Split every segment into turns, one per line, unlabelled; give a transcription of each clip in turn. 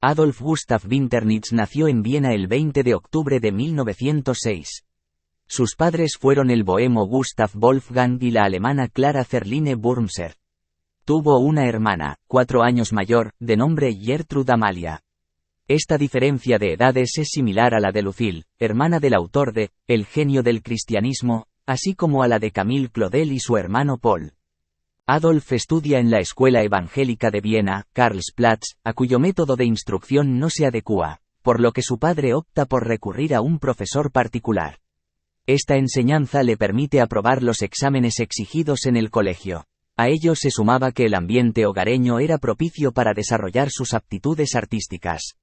Adolf Gustav Winternitz nació en Viena el 20 de octubre de 1906. Sus padres fueron el bohemo Gustav Wolfgang y la alemana Clara Zerline Burmser. Tuvo una hermana, 4 años mayor, de nombre Gertrud Amalia. Esta diferencia de edades es similar a la de Lucille, hermana del autor de El genio del cristianismo, así como a la de Camille Claudel y su hermano Paul. Adolf estudia en la Escuela Evangélica de Viena, Karlsplatz, a cuyo método de instrucción no se adecúa, por lo que su padre opta por recurrir a un profesor particular. Esta enseñanza le permite aprobar los exámenes exigidos en el colegio. A ello se sumaba que el ambiente hogareño era propicio para desarrollar sus aptitudes artísticas.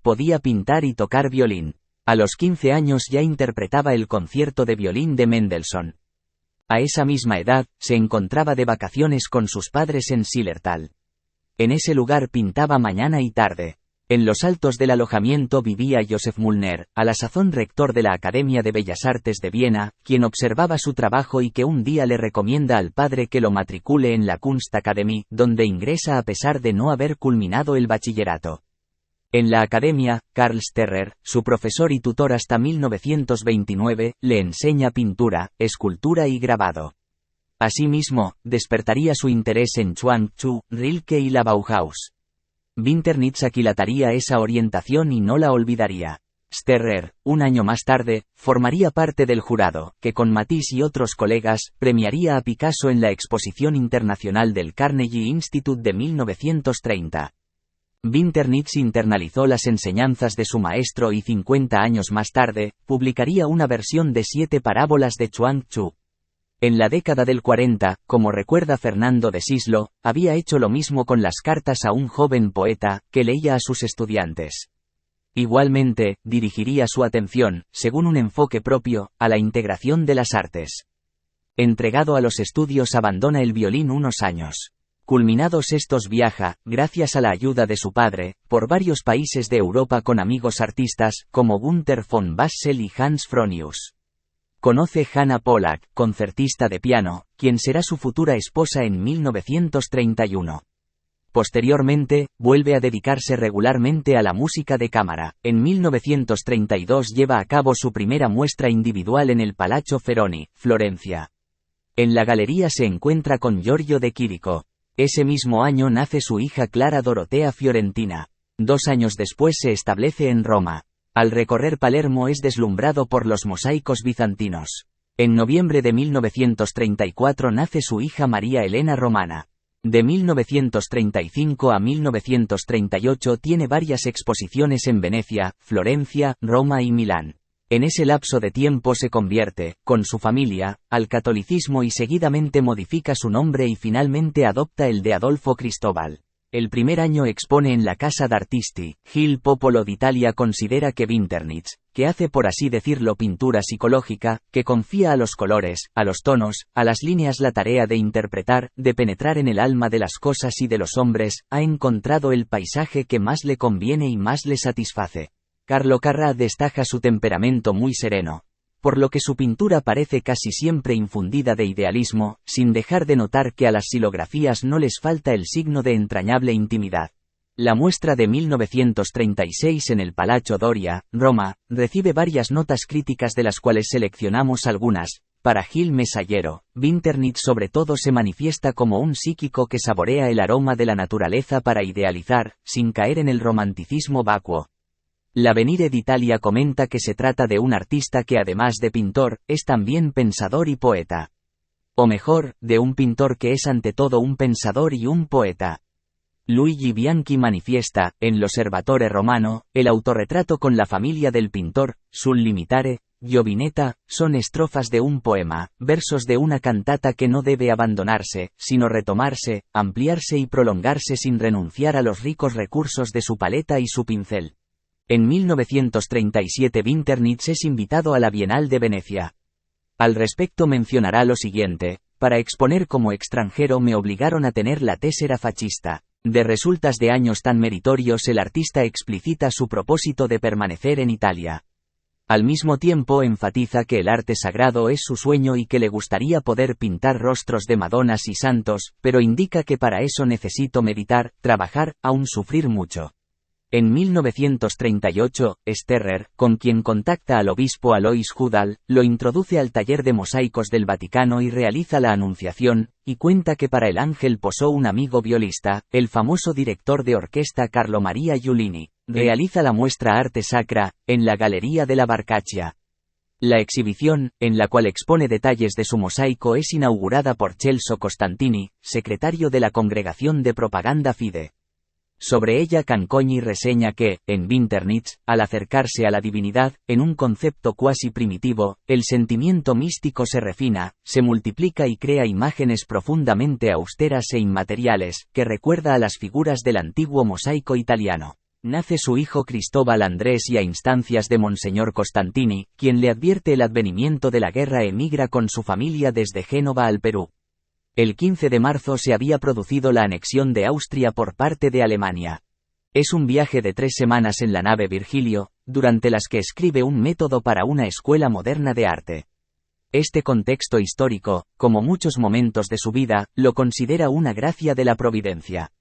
Podía pintar y tocar violín. A los 15 años ya interpretaba el concierto de violín de Mendelssohn. A esa misma edad, se encontraba de vacaciones con sus padres en Zillertal. En ese lugar pintaba mañana y tarde. En los altos del alojamiento vivía Josef Müllner, a la sazón rector de la Academia de Bellas Artes de Viena, quien observaba su trabajo y que un día le recomienda al padre que lo matricule en la Kunstakademie, donde ingresa a pesar de no haber culminado el bachillerato. En la academia, Karl Sterrer, su profesor y tutor hasta 1929, le enseña pintura, escultura y grabado. Asimismo, despertaría su interés en Chuang Tzu, Rilke y la Bauhaus. Winternitz aquilataría esa orientación y no la olvidaría. Sterrer, un año más tarde, formaría parte del jurado, que con Matisse y otros colegas, premiaría a Picasso en la Exposición Internacional del Carnegie Institute de 1930. Winternitz internalizó las enseñanzas de su maestro y 50 años más tarde, publicaría una versión de 7 parábolas de Chuang Tzu. En la década del 40, como recuerda Fernando de Sislo, había hecho lo mismo con las cartas a un joven poeta, que leía a sus estudiantes. Igualmente, dirigiría su atención, según un enfoque propio, a la integración de las artes. Entregado a los estudios abandona el violín unos años. Culminados estos viaja, gracias a la ayuda de su padre, por varios países de Europa con amigos artistas, como Gunther von Bassel y Hans Fronius. Conoce Hanna Pollack, concertista de piano, quien será su futura esposa en 1931. Posteriormente, vuelve a dedicarse regularmente a la música de cámara. En 1932 lleva a cabo su primera muestra individual en el Palazzo Feroni, Florencia. En la galería se encuentra con Giorgio de Chirico. Ese mismo año nace su hija Clara Dorotea Fiorentina. 2 años después se establece en Roma. Al recorrer Palermo es deslumbrado por los mosaicos bizantinos. En noviembre de 1934 nace su hija María Elena Romana. De 1935 a 1938 tiene varias exposiciones en Venecia, Florencia, Roma y Milán. En ese lapso de tiempo se convierte, con su familia, al catolicismo y seguidamente modifica su nombre y finalmente adopta el de Adolfo Cristóbal. El primer año expone en la Casa d'Artisti. Il Popolo d'Italia considera que Winternitz, que hace por así decirlo pintura psicológica, que confía a los colores, a los tonos, a las líneas la tarea de interpretar, de penetrar en el alma de las cosas y de los hombres, ha encontrado el paisaje que más le conviene y más le satisface. Carlo Carrà destaca su temperamento muy sereno, por lo que su pintura parece casi siempre infundida de idealismo, sin dejar de notar que a las xilografías no les falta el signo de entrañable intimidad. La muestra de 1936 en el Palazzo Doria, Roma, recibe varias notas críticas de las cuales seleccionamos algunas. Para Gil Mesallero, Winternitz sobre todo se manifiesta como un psíquico que saborea el aroma de la naturaleza para idealizar, sin caer en el romanticismo vacuo. L'Avvenire d'Italia comenta que se trata de un artista que además de pintor, es también pensador y poeta. O mejor, de un pintor que es ante todo un pensador y un poeta. Luigi Bianchi manifiesta, en l'Osservatore Romano, el autorretrato con la familia del pintor, sul limitare, giovinetta, son estrofas de un poema, versos de una cantata que no debe abandonarse, sino retomarse, ampliarse y prolongarse sin renunciar a los ricos recursos de su paleta y su pincel. En 1937 Winternitz es invitado a la Bienal de Venecia. Al respecto mencionará lo siguiente: para exponer como extranjero me obligaron a tener la tésera fascista. De resultas de años tan meritorios el artista explicita su propósito de permanecer en Italia. Al mismo tiempo enfatiza que el arte sagrado es su sueño y que le gustaría poder pintar rostros de Madonas y santos, pero indica que para eso necesito meditar, trabajar, aún sufrir mucho. En 1938, Sterrer, con quien contacta al obispo Alois Hudal, lo introduce al taller de mosaicos del Vaticano y realiza la Anunciación, y cuenta que para el ángel posó un amigo violista, el famoso director de orquesta Carlo Maria Giulini. Realiza la muestra Arte Sacra, en la Galería de la Barcaccia. La exhibición, en la cual expone detalles de su mosaico, es inaugurada por Celso Costantini, secretario de la Congregación de Propaganda Fide. Sobre ella Cancogni reseña que, en Winternitz, al acercarse a la divinidad, en un concepto cuasi primitivo, el sentimiento místico se refina, se multiplica y crea imágenes profundamente austeras e inmateriales, que recuerda a las figuras del antiguo mosaico italiano. Nace su hijo Cristóbal Andrés y a instancias de Monseñor Costantini, quien le advierte el advenimiento de la guerra, emigra con su familia desde Génova al Perú. El 15 de marzo se había producido la anexión de Austria por parte de Alemania. Es un viaje de 3 semanas en la nave Virgilio, durante las que escribe un método para una escuela moderna de arte. Este contexto histórico, como muchos momentos de su vida, lo considera una gracia de la providencia.